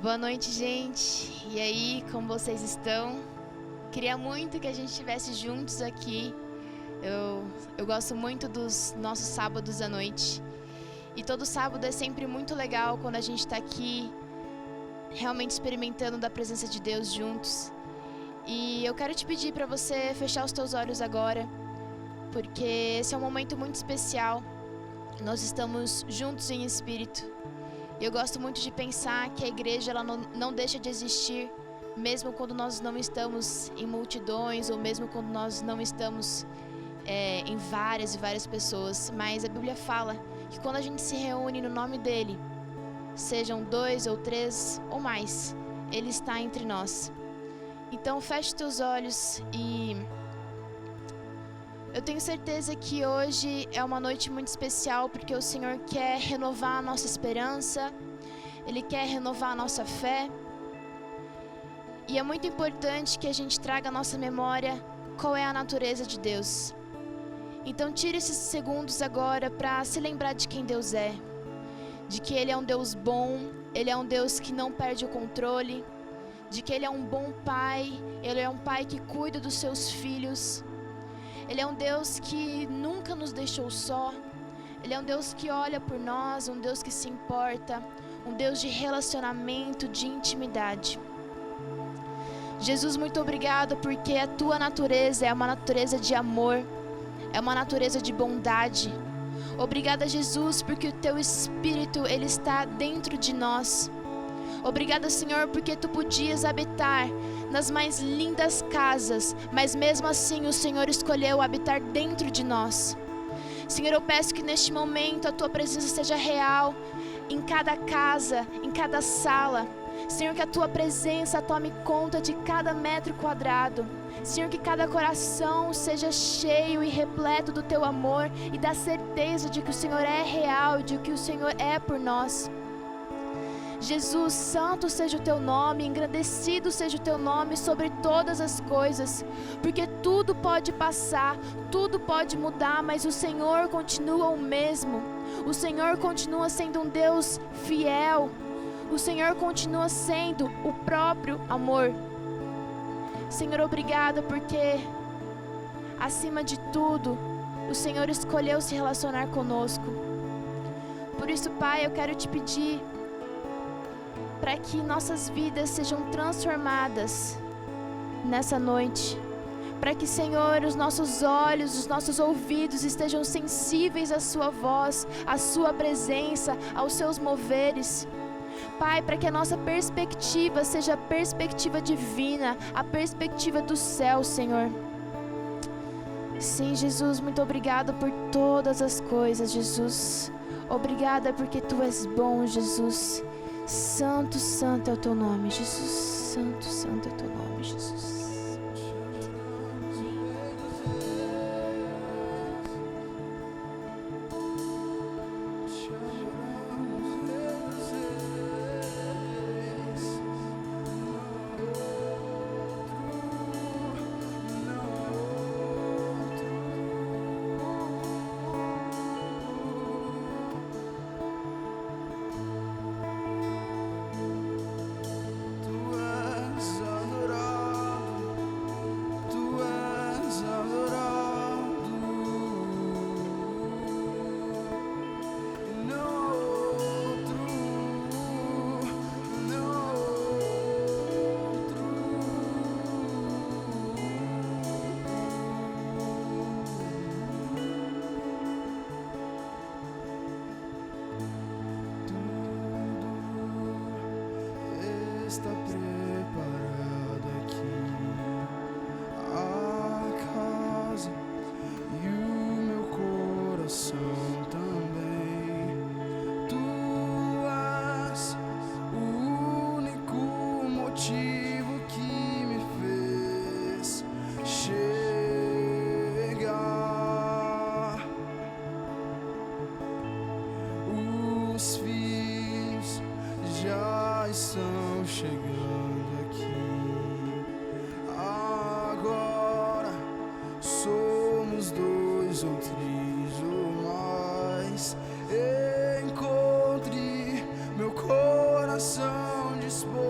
Boa noite, gente. E aí, como vocês estão? Queria muito que a gente estivesse juntos aqui. Eu gosto muito dos nossos sábados à noite. E todo sábado é sempre muito legal quando a gente está aqui realmente experimentando da presença de Deus juntos. E eu quero te pedir para você fechar os teus olhos agora, porque esse é um momento muito especial. Nós estamos juntos em espírito. Eu gosto muito de pensar que a igreja ela não deixa de existir, mesmo quando nós não estamos em multidões ou mesmo quando nós não estamos em várias e várias pessoas. Mas a Bíblia fala que quando a gente se reúne no nome dele, sejam 2 ou 3 ou mais, ele está entre nós. Então feche teus olhos e eu tenho certeza que hoje é uma noite muito especial porque o Senhor quer renovar a nossa esperança, Ele quer renovar a nossa fé. E é muito importante que a gente traga à nossa memória qual é a natureza de Deus. Então tire esses segundos agora para se lembrar de quem Deus é, de que Ele é um Deus bom, Ele é um Deus que não perde o controle, de que Ele é um bom Pai, Ele é um Pai que cuida dos seus filhos. Ele é um Deus que nunca nos deixou só. Ele é um Deus que olha por nós, um Deus que se importa, um Deus de relacionamento, de intimidade. Jesus, muito obrigado porque a tua natureza é uma natureza de amor, é uma natureza de bondade. Obrigada, Jesus, porque o teu Espírito, ele está dentro de nós. Obrigada, Senhor, porque tu podias habitar nas mais lindas casas, mas mesmo assim o Senhor escolheu habitar dentro de nós. Senhor, eu peço que neste momento a tua presença seja real em cada casa, em cada sala. Senhor, que a tua presença tome conta de cada metro quadrado. Senhor, que cada coração seja cheio e repleto do teu amor e da certeza de que o Senhor é real e de que o Senhor é por nós. Jesus, santo seja o teu nome, engrandecido seja o teu nome sobre todas as coisas, porque tudo pode passar, tudo pode mudar, mas o Senhor continua o mesmo. O Senhor continua sendo um Deus fiel. O Senhor continua sendo o próprio amor. Senhor, obrigada porque, acima de tudo, o Senhor escolheu se relacionar conosco. Por isso, Pai, eu quero te pedir para que nossas vidas sejam transformadas nessa noite. Para que, Senhor, os nossos olhos, os nossos ouvidos estejam sensíveis à sua voz, à sua presença, aos seus moveres. Pai, para que a nossa perspectiva seja a perspectiva divina, a perspectiva do céu, Senhor. Sim, Jesus, muito obrigado por todas as coisas, Jesus. Obrigada porque Tu és bom, Jesus. Santo, santo é o teu nome, Jesus. Santo, santo é o teu nome, Jesus. Está preparada aqui a casa e o meu coração também. Tu és o único motivo que me fez chegar. Os filhos já estão chegando aqui. Agora somos 2 ou 3 ou mais. Encontre meu coração disposto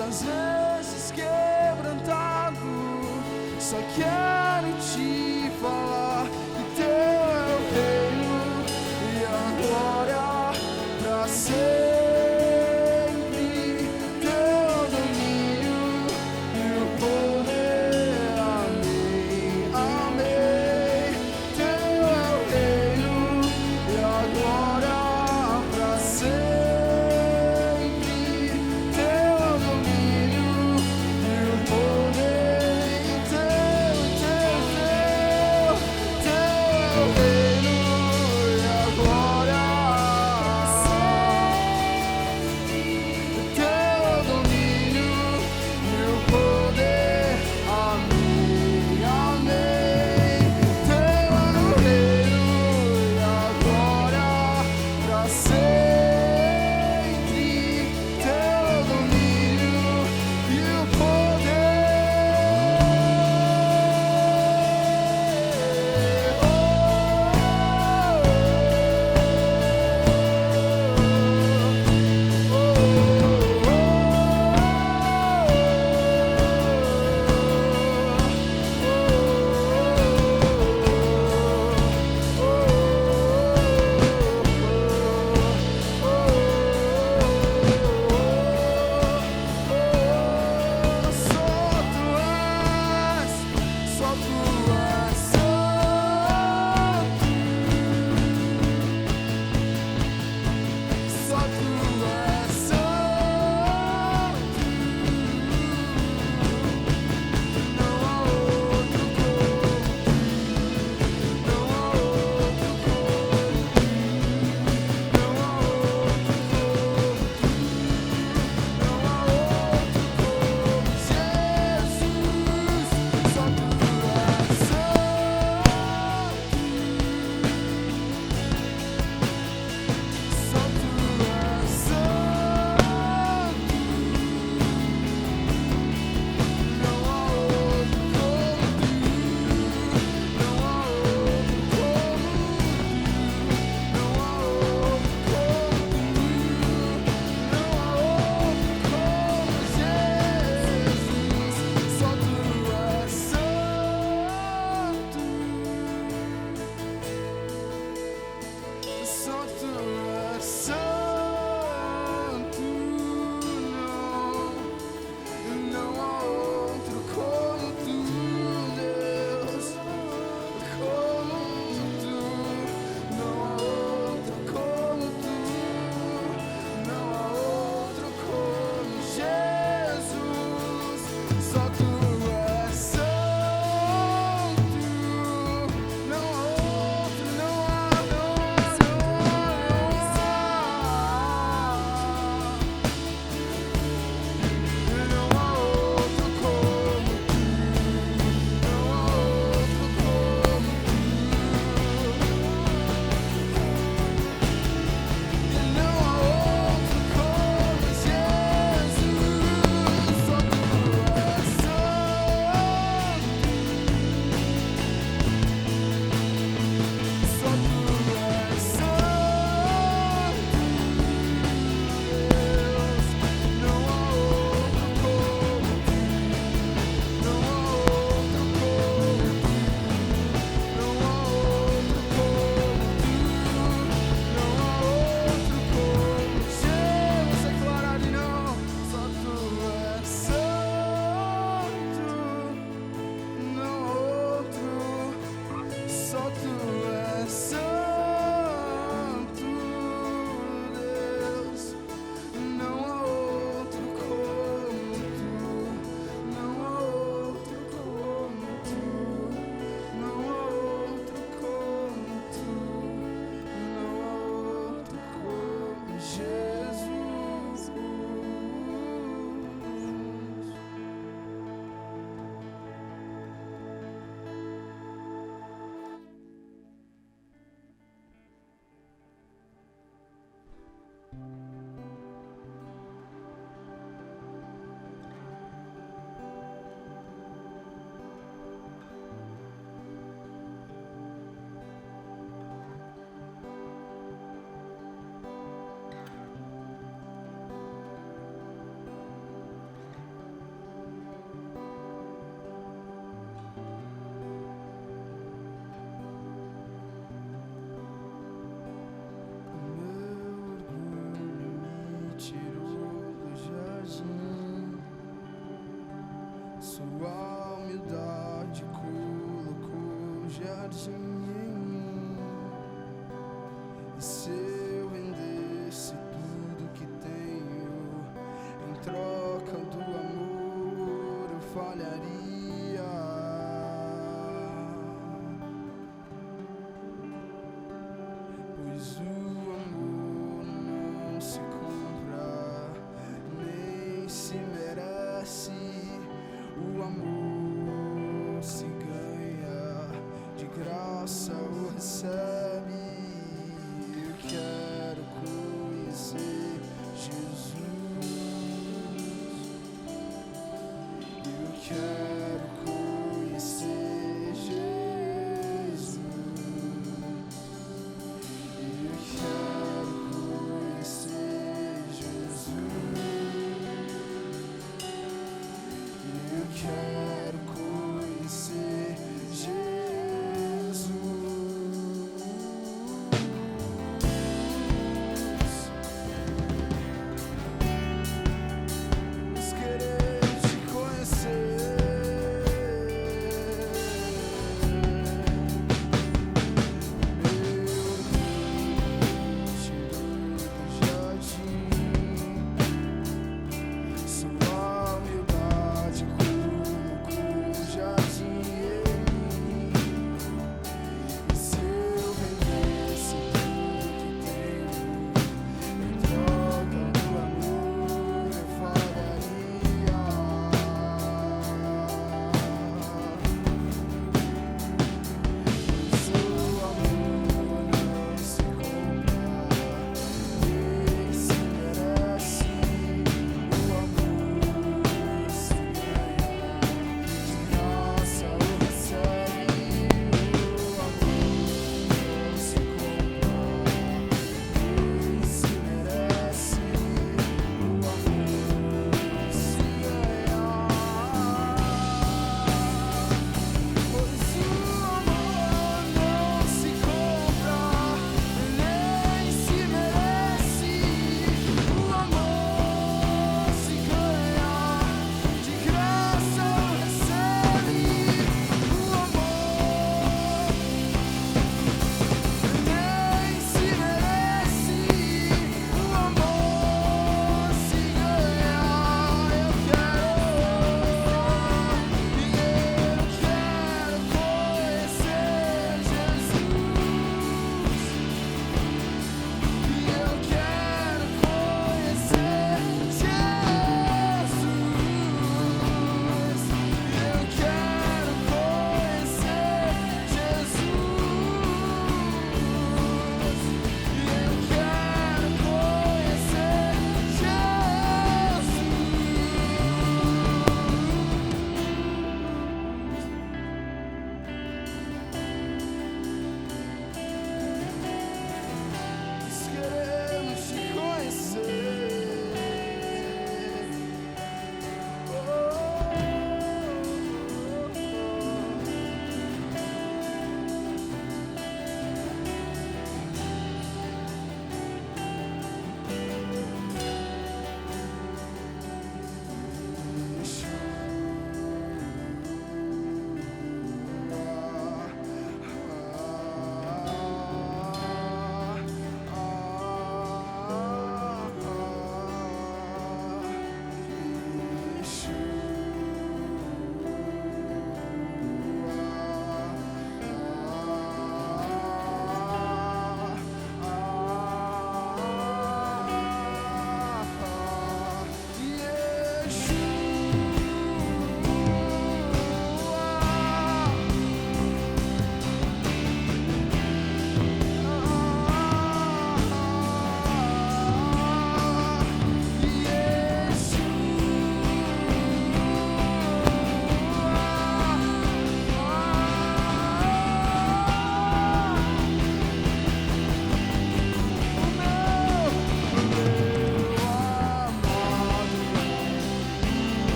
às vezes quebrantado, só quero te falar que teu é o reino e a glória pra sempre.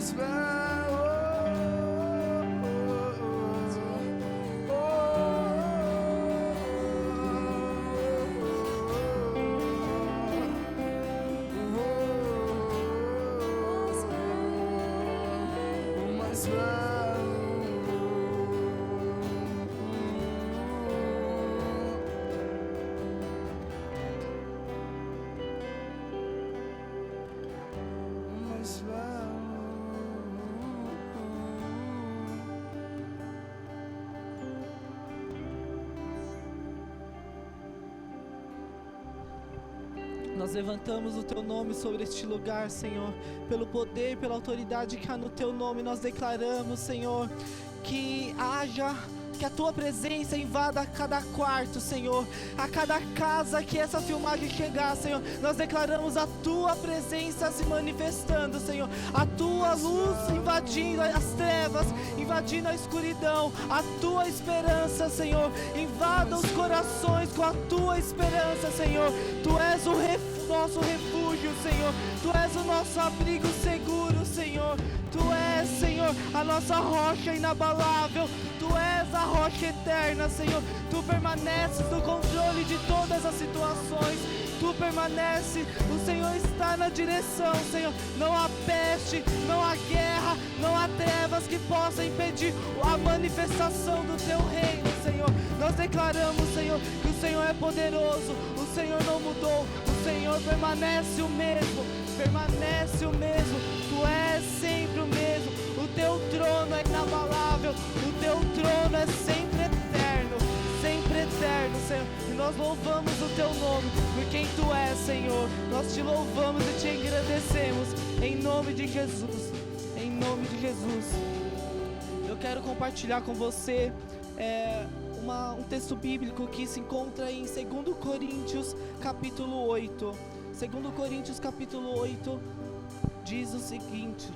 mais belo. Nós levantamos o Teu nome sobre este lugar, Senhor. Pelo poder, pela autoridade que há no Teu nome, nós declaramos, Senhor, que a Tua presença invada cada quarto, Senhor. A cada casa que essa filmagem chegar, Senhor, nós declaramos a Tua presença se manifestando, Senhor. A Tua luz invadindo as trevas, invadindo a escuridão. A Tua esperança, Senhor, invada os corações com a Tua esperança, Senhor. Tu és o nosso refúgio, Senhor. Tu és o nosso abrigo seguro, Senhor. Tu és, Senhor, a nossa rocha inabalável. Tu és a rocha eterna, Senhor. Tu permaneces no controle de todas as situações. Tu permanece, o Senhor está na direção, Senhor. Não há peste, não há guerra, não há trevas que possam impedir a manifestação do Teu reino, Senhor. Nós declaramos, Senhor, que o Senhor é poderoso, o Senhor não mudou, o Senhor permanece o mesmo, permanece o mesmo. Tu és sempre o mesmo, o Teu trono é inabalável, o Teu trono é sempre eterno, Senhor. E nós louvamos o Teu nome por quem Tu és, Senhor. Nós Te louvamos e Te agradecemos em nome de Jesus, em nome de Jesus. Eu quero compartilhar com você um texto bíblico que se encontra em 2 Coríntios capítulo 8. 2 Coríntios capítulo 8 diz o seguinte: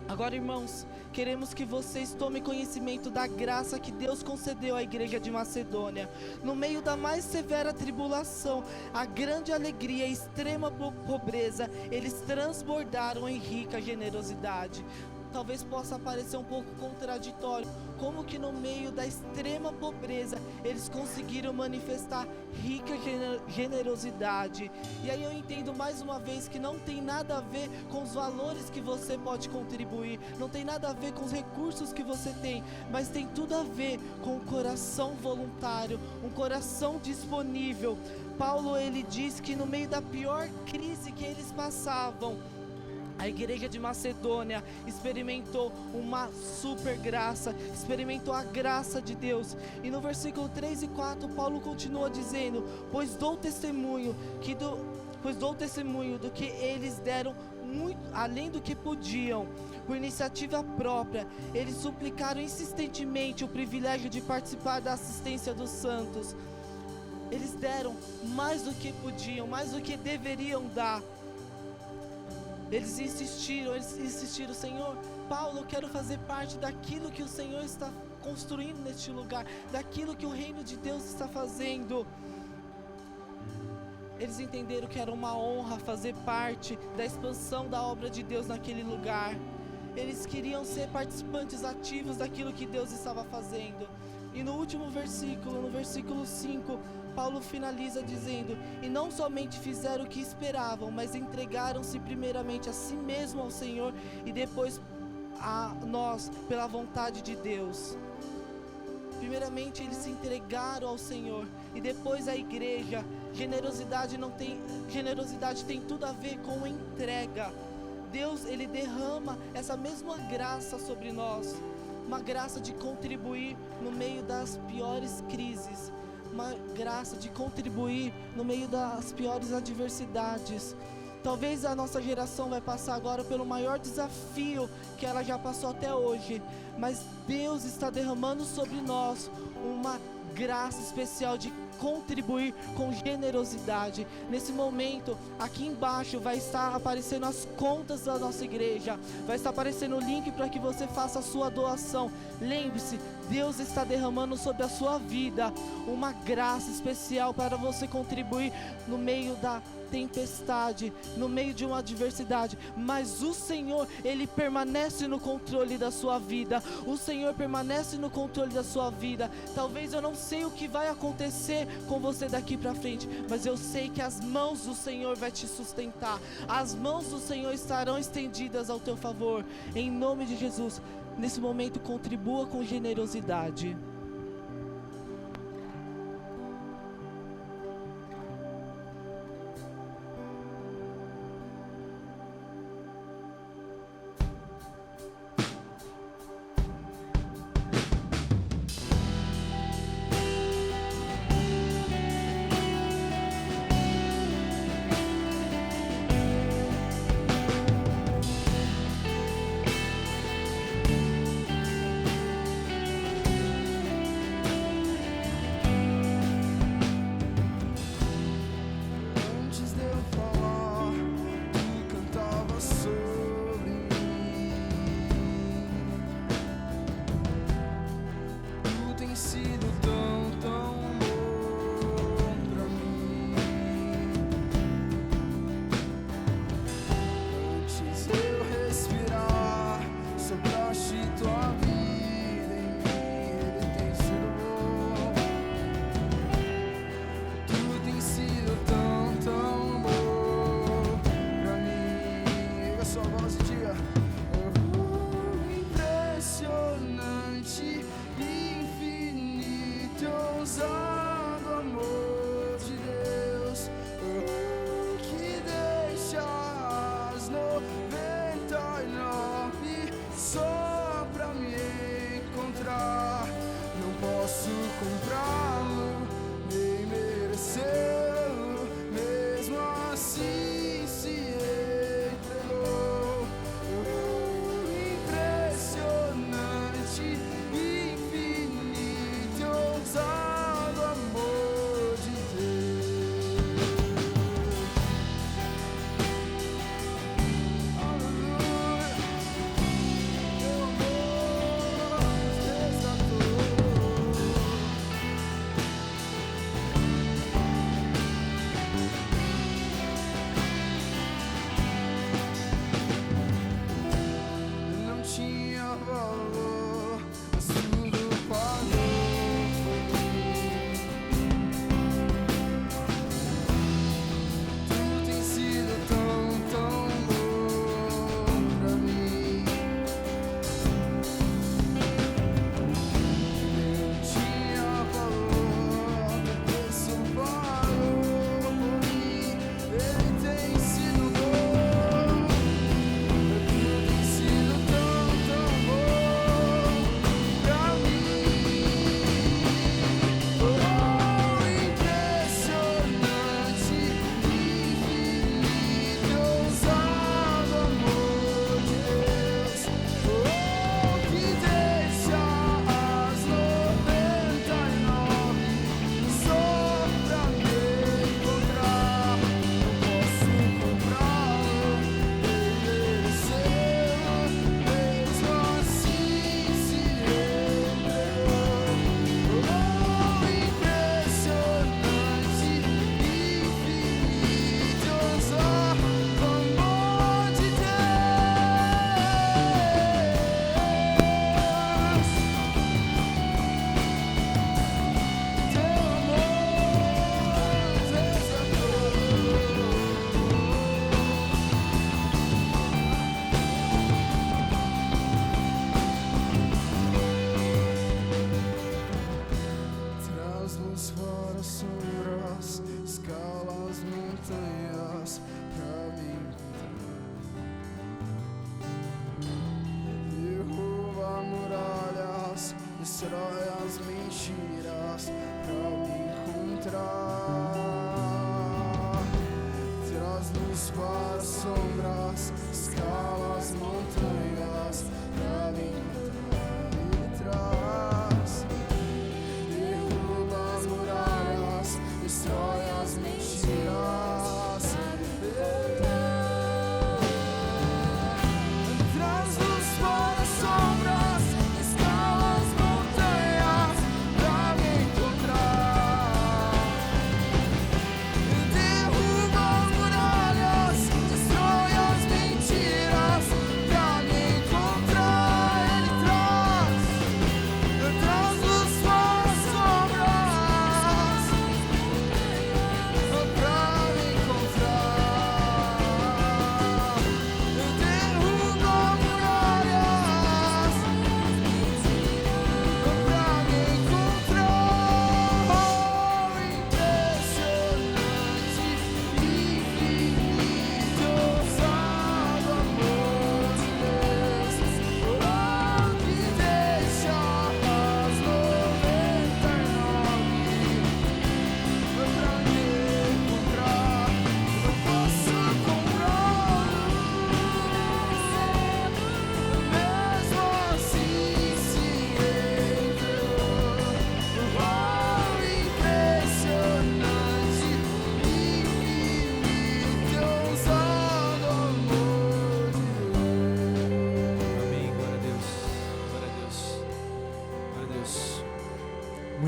agora, irmãos, queremos que vocês tomem conhecimento da graça que Deus concedeu à igreja de Macedônia. No meio da mais severa tribulação, a grande alegria e a extrema pobreza, eles transbordaram em rica generosidade. Talvez possa parecer um pouco contraditório, como que no meio da extrema pobreza eles conseguiram manifestar rica generosidade. E aí eu entendo mais uma vez que não tem nada a ver com os valores que você pode contribuir, não tem nada a ver com os recursos que você tem, mas tem tudo a ver com o coração voluntário, um coração disponível. Paulo, ele diz que no meio da pior crise que eles passavam, a igreja de Macedônia experimentou uma super graça, experimentou a graça de Deus. E no versículo 3 e 4, Paulo continua dizendo: pois dou testemunho do que eles deram muito além do que podiam. Por iniciativa própria, eles suplicaram insistentemente o privilégio de participar da assistência dos santos. Eles deram mais do que podiam, mais do que deveriam dar. Eles insistiram, Senhor, Paulo, eu quero fazer parte daquilo que o Senhor está construindo neste lugar, daquilo que o reino de Deus está fazendo. Eles entenderam que era uma honra fazer parte da expansão da obra de Deus naquele lugar. Eles queriam ser participantes ativos daquilo que Deus estava fazendo. E no último versículo, no versículo 5, Paulo finaliza dizendo: e não somente fizeram o que esperavam, mas entregaram-se primeiramente a si mesmo ao Senhor e depois a nós pela vontade de Deus. Primeiramente eles se entregaram ao Senhor e depois à igreja. Generosidade tem tudo a ver com entrega. Deus, ele derrama essa mesma graça sobre nós, uma graça de contribuir no meio das piores crises, uma graça de contribuir no meio das piores adversidades. Talvez a nossa geração vai passar agora pelo maior desafio que ela já passou até hoje, mas Deus está derramando sobre nós uma graça especial de contribuir com generosidade. Nesse momento, aqui embaixo vai estar aparecendo as contas da nossa igreja, vai estar aparecendo o link para que você faça a sua doação. Lembre-se, Deus está derramando sobre a sua vida uma graça especial para você contribuir no meio da tempestade, no meio de uma adversidade, mas o Senhor, Ele permanece no controle da sua vida. O Senhor permanece no controle da sua vida. Talvez eu não sei o que vai acontecer com você daqui pra frente, mas eu sei que as mãos do Senhor vai te sustentar. As mãos do Senhor estarão estendidas ao teu favor. Em nome de Jesus, nesse momento contribua com generosidade. Antes de eu falar, tu cantava sobre mim. Tu tens sido tão, tão bom pra mim. Antes de eu respirar, sopraste tua vida em mim. Ele tem sido bom. Tu tens sido tão, tão bom pra mim. Erga sua voz e diga: impressionante, infinito, ousado amor de Deus, que deixa as 99 só pra me encontrar. Não posso comprá-lo, nem merecê-lo, mesmo assim se entregou. Impressionante, infinito, ousado amor de Deus. Aleluia, teu amor nos resgatou.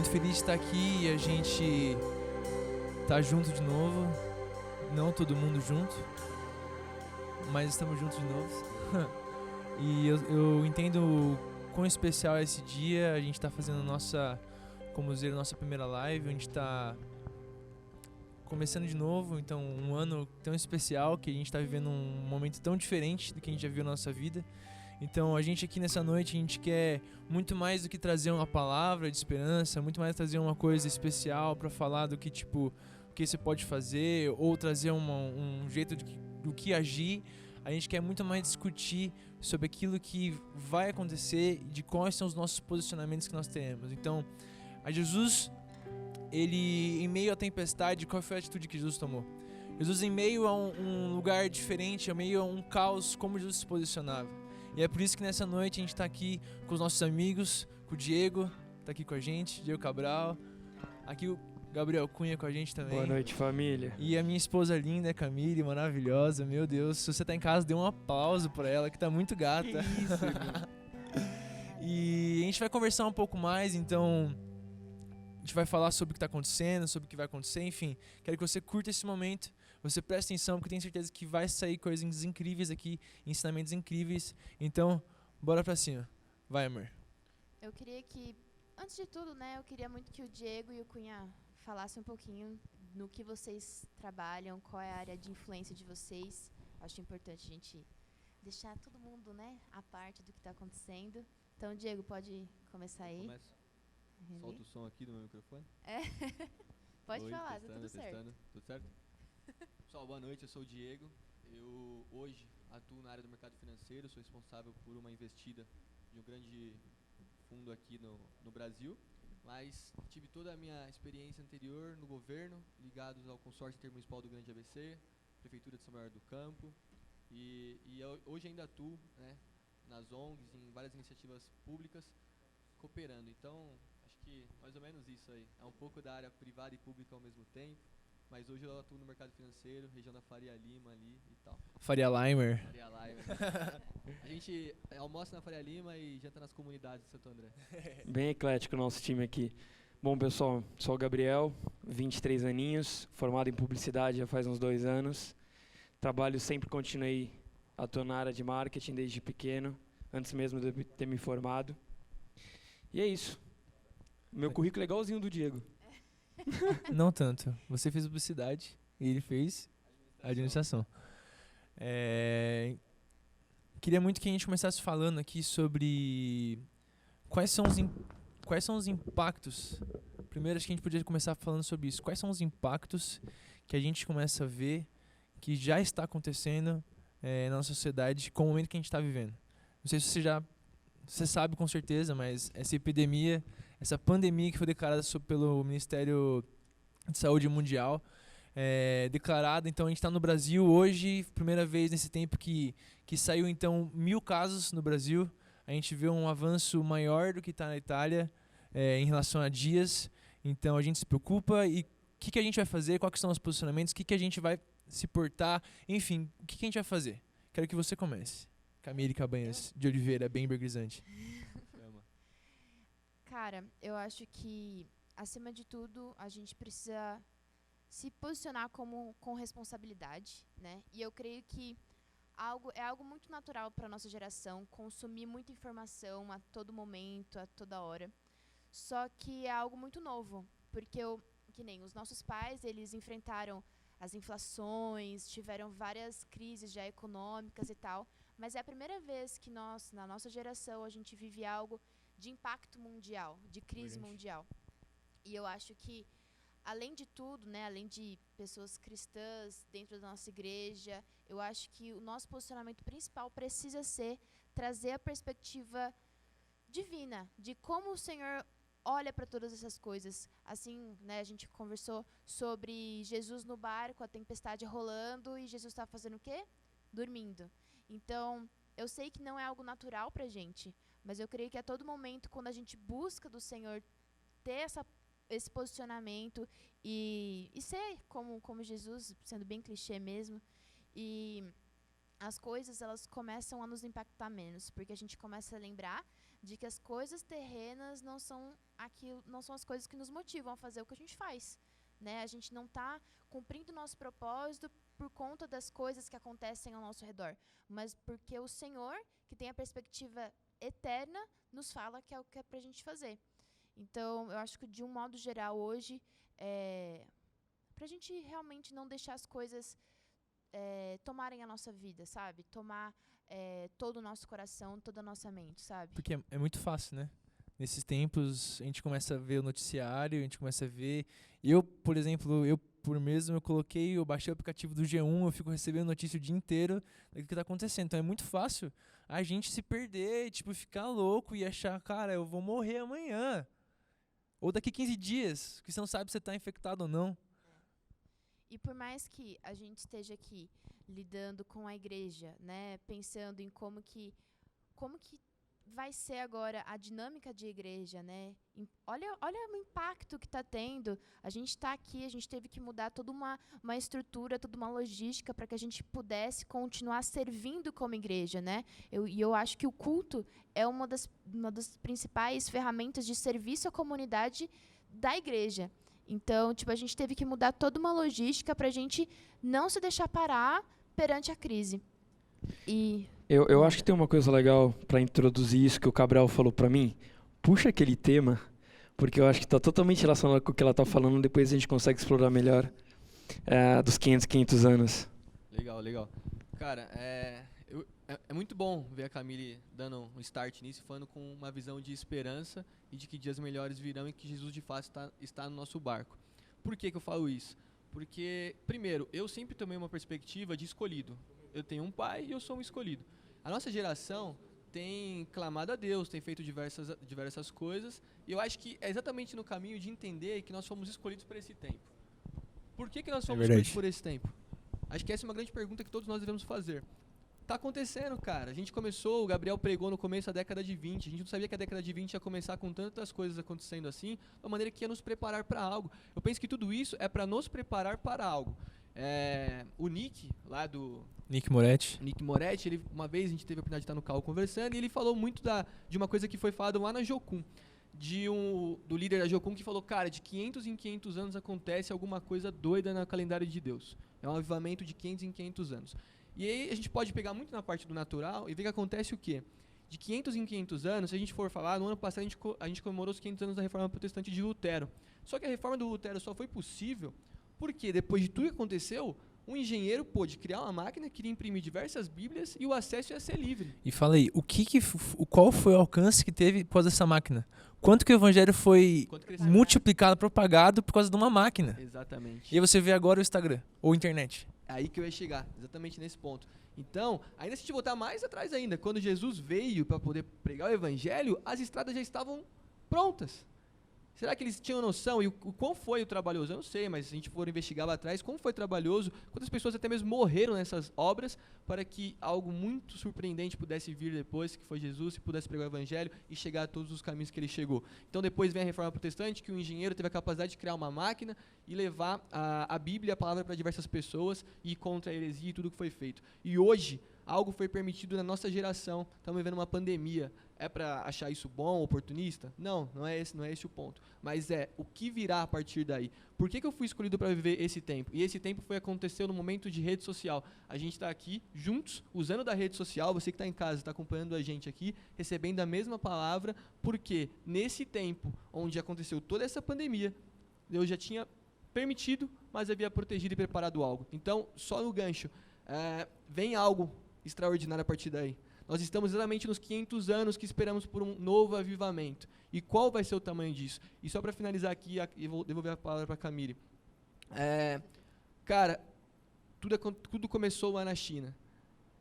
muito feliz de estar aqui e a gente tá junto de novo. Não todo mundo junto, mas estamos juntos de novo. E eu entendo o quão especial é esse dia. A gente tá fazendo a nossa primeira live. A gente tá começando de novo, então um ano tão especial que a gente tá vivendo um momento tão diferente do que a gente já viu na nossa vida. Então a gente aqui nessa noite, a gente quer muito mais do que trazer uma palavra de esperança, muito mais trazer uma coisa especial para falar do que tipo, o que você pode fazer, ou trazer um jeito do que agir. A gente quer muito mais discutir sobre aquilo que vai acontecer e de quais são os nossos posicionamentos que nós teremos. Então, a Jesus, ele em meio à tempestade, qual foi a atitude que Jesus tomou? Jesus em meio a um lugar diferente, em meio a um caos, como Jesus se posicionava? E é por isso que nessa noite a gente está aqui com os nossos amigos, com o Diego, está aqui com a gente, Diego Cabral, aqui o Gabriel Cunha com a gente também. Boa noite, família. E a minha esposa linda, Camille, maravilhosa, meu Deus, se você tá em casa, dê um aplauso pra ela, que tá muito gata. Que isso, irmão. E a gente vai conversar um pouco mais, então a gente vai falar sobre o que tá acontecendo, sobre o que vai acontecer, enfim. Quero que você curta esse momento, você preste atenção, porque eu tenho certeza que vai sair coisas incríveis aqui, ensinamentos incríveis. Então, bora pra cima. Vai, amor. Eu queria que, antes de tudo, né, eu queria muito que o Diego e o Cunha falassem um pouquinho no que vocês trabalham, qual é a área de influência de vocês. Acho importante a gente deixar todo mundo, né, a parte do que está acontecendo. Então, Diego, pode começar aí. Começa. Solta o som aqui do meu microfone. Pode Oi, falar, testando, tá tudo certo. testando. Tudo certo? Pessoal, boa noite, eu sou o Diego. Eu hoje atuo na área do mercado financeiro, sou responsável por uma investida de um grande fundo aqui no Brasil. Mas tive toda a minha experiência anterior no governo, ligados ao consórcio intermunicipal do Grande ABC, Prefeitura de São Bernardo do Campo. E hoje ainda atuo, né, nas ONGs, em várias iniciativas públicas, cooperando. Então, acho que mais ou menos isso aí. É um pouco da área privada e pública ao mesmo tempo. Mas hoje eu atuo no mercado financeiro, região da Faria Lima ali e tal. Faria Limer. Faria Lima. A gente almoça na Faria Lima e janta nas comunidades de Santo André. Bem eclético o nosso time aqui. Bom, pessoal, sou o Gabriel, 23 aninhos, formado em publicidade já faz uns 2 anos. Trabalho sempre, continuei atuando na área de marketing desde pequeno, antes mesmo de ter me formado. E é isso. Meu currículo é igualzinho do Diego. Não tanto. Você fez publicidade e ele fez administração. Queria muito que a gente começasse falando aqui sobre quais são os impactos. Primeiro, acho que a gente podia começar falando sobre isso. Quais são os impactos que a gente começa a ver que já está acontecendo na nossa sociedade com o momento que a gente está vivendo? Não sei se você sabe com certeza, mas essa epidemia, essa pandemia que foi declarada pelo Ministério de Saúde Mundial, declarada, então a gente está no Brasil hoje, primeira vez nesse tempo que saiu então 1.000 casos no Brasil. A gente vê um avanço maior do que está na Itália em relação a dias, então a gente se preocupa. E o que a gente vai fazer, quais são os posicionamentos, o que a gente vai se portar, enfim, o que a gente vai fazer? Quero que você comece. Camille Cabanhas de Oliveira, bem bergrizante. Cara, eu acho que, acima de tudo, a gente precisa se posicionar com responsabilidade, né? E eu creio que é algo muito natural para a nossa geração, consumir muita informação a todo momento, a toda hora. Só que é algo muito novo, porque que nem os nossos pais, eles enfrentaram as inflações, tiveram várias crises já econômicas e tal, mas é a primeira vez que nós, na nossa geração, a gente vive algo de impacto mundial, de crise mundial. E eu acho que, além de tudo, né, além de pessoas cristãs dentro da nossa igreja, eu acho que o nosso posicionamento principal precisa ser trazer a perspectiva divina, de como o Senhor olha para todas essas coisas. Assim, né, a gente conversou sobre Jesus no barco, a tempestade rolando, e Jesus está fazendo o quê? Dormindo. Então, eu sei que não é algo natural para a gente, mas eu creio que a todo momento, quando a gente busca do Senhor ter esse posicionamento e ser como Jesus, sendo bem clichê mesmo, e as coisas elas começam a nos impactar menos, porque a gente começa a lembrar de que as coisas terrenas não são as coisas que nos motivam a fazer o que a gente faz, né? A gente não está cumprindo o nosso propósito por conta das coisas que acontecem ao nosso redor, mas porque o Senhor, que tem a perspectiva eterna, nos fala que é o que é para a gente fazer. Então, eu acho que de um modo geral hoje, para a gente realmente não deixar as coisas tomarem a nossa vida, sabe? Tomar todo o nosso coração, toda a nossa mente, sabe? Porque é muito fácil, né? Nesses tempos, a gente começa a ver o noticiário, a gente começa a ver... por exemplo, eu baixei o aplicativo do G1, eu fico recebendo notícia o dia inteiro do que está acontecendo. Então é muito fácil a gente se perder, ficar louco e achar, cara, eu vou morrer amanhã. Ou daqui 15 dias, que você não sabe se você está infectado ou não. E por mais que a gente esteja aqui lidando com a igreja, né, pensando em como que vai ser agora a dinâmica de igreja, né? Olha o impacto que está tendo. A gente está aqui, a gente teve que mudar toda uma estrutura, toda uma logística para que a gente pudesse continuar servindo como igreja, né? Eu acho que o culto é uma das principais ferramentas de serviço à comunidade da igreja. Então, a gente teve que mudar toda uma logística para a gente não se deixar parar perante a crise. Eu acho que tem uma coisa legal para introduzir isso que o Cabral falou para mim. Puxa aquele tema, porque eu acho que está totalmente relacionado com o que ela está falando. Depois a gente consegue explorar melhor dos 500 anos. Legal. Cara, é muito bom ver a Camille dando um start nisso, falando com uma visão de esperança e de que dias melhores virão e que Jesus de fato está no nosso barco. Por que eu falo isso? Porque, primeiro, eu sempre tomei uma perspectiva de escolhido. Eu tenho um pai e eu sou um escolhido. A nossa geração tem clamado a Deus, tem feito diversas coisas, e eu acho que é exatamente no caminho de entender que nós fomos escolhidos por esse tempo. Por que nós fomos escolhidos por esse tempo? Acho que essa é uma grande pergunta que todos nós devemos fazer. Tá acontecendo, cara. A gente começou, o Gabriel pregou no começo da década de 20. A gente não sabia que a década de 20 ia começar com tantas coisas acontecendo assim, de uma maneira que ia nos preparar para algo. Eu penso que tudo isso é para nos preparar para algo. O Nick, lá do... Nick Moretti, uma vez a gente teve a oportunidade de estar no carro conversando, e ele falou muito de uma coisa que foi falada lá na Jocum. Do líder da Jocum, que falou, cara, de 500 em 500 anos acontece alguma coisa doida no calendário de Deus. É um avivamento de 500 em 500 anos. E aí a gente pode pegar muito na parte do natural e ver que acontece o quê? De 500 em 500 anos, se a gente for falar, no ano passado a gente comemorou os 500 anos da Reforma Protestante de Lutero. Só que a Reforma do Lutero só foi possível porque, depois de tudo que aconteceu, um engenheiro pôde criar uma máquina, queria imprimir diversas bíblias e o acesso ia ser livre. E fala aí, qual foi o alcance que teve por causa dessa máquina? Quanto que o evangelho foi multiplicado, propagado por causa de uma máquina? Exatamente. E aí você vê agora o Instagram, ou a internet. É aí que eu ia chegar, exatamente nesse ponto. Então, ainda se a gente voltar mais atrás ainda, quando Jesus veio para poder pregar o evangelho, as estradas já estavam prontas. Será que eles tinham noção? E o quão foi o trabalhoso? Eu não sei, mas se a gente for investigar lá atrás, como foi trabalhoso, quantas pessoas até mesmo morreram nessas obras para que algo muito surpreendente pudesse vir depois, que foi Jesus, e pudesse pregar o evangelho e chegar a todos os caminhos que ele chegou. Então depois vem a Reforma Protestante, que o engenheiro teve a capacidade de criar uma máquina e levar a Bíblia, a palavra, para diversas pessoas e ir contra a heresia e tudo que foi feito. E hoje, algo foi permitido na nossa geração, estamos vivendo uma pandemia. É para achar isso bom, oportunista? Não é esse o ponto. Mas o que virá a partir daí. Por que eu fui escolhido para viver esse tempo? E esse tempo aconteceu no momento de rede social. A gente está aqui juntos, usando da rede social, você que está em casa, está acompanhando a gente aqui, recebendo a mesma palavra, porque nesse tempo onde aconteceu toda essa pandemia, Deus já tinha permitido, mas havia protegido e preparado algo. Então, só no gancho, vem algo extraordinário a partir daí. Nós estamos exatamente nos 500 anos que esperamos por um novo avivamento. E qual vai ser o tamanho disso? E só para finalizar aqui, e vou devolver a palavra para a Camille. Cara, tudo começou lá na China.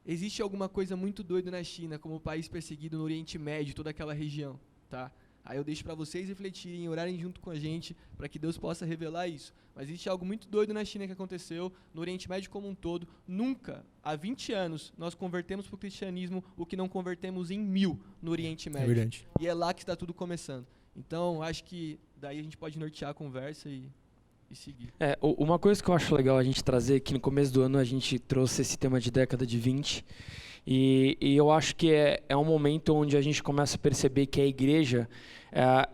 Existe alguma coisa muito doida na China, como o país perseguido no Oriente Médio, toda aquela região, tá? Aí eu deixo para vocês refletirem, orarem junto com a gente, para que Deus possa revelar isso. Mas existe algo muito doido na China que aconteceu, no Oriente Médio como um todo. Nunca, há 20 anos, nós convertemos para o cristianismo o que não convertemos em 1000 no Oriente Médio. É verdade. E é lá que está tudo começando. Então, acho que daí a gente pode nortear a conversa e e seguir. Uma coisa que eu acho legal a gente trazer, que no começo do ano a gente trouxe esse tema de década de 20, e eu acho que é um momento onde a gente começa a perceber que a igreja,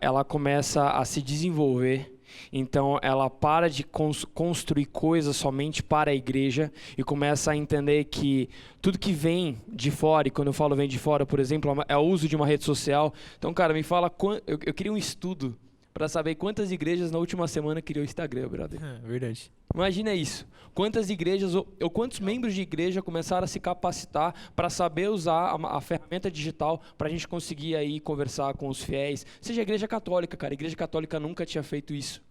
ela começa a se desenvolver. Então ela para de construir coisas somente para a igreja e começa a entender que tudo que vem de fora, e quando eu falo vem de fora, por exemplo, é o uso de uma rede social. Então, cara, me fala, eu queria um estudo para saber quantas igrejas na última semana criou o Instagram, brother. Verdade. Imagina isso. Quantas igrejas, ou quantos membros de igreja começaram a se capacitar para saber usar a ferramenta digital para a gente conseguir aí conversar com os fiéis. Seja a igreja católica, cara. A igreja católica nunca tinha feito isso.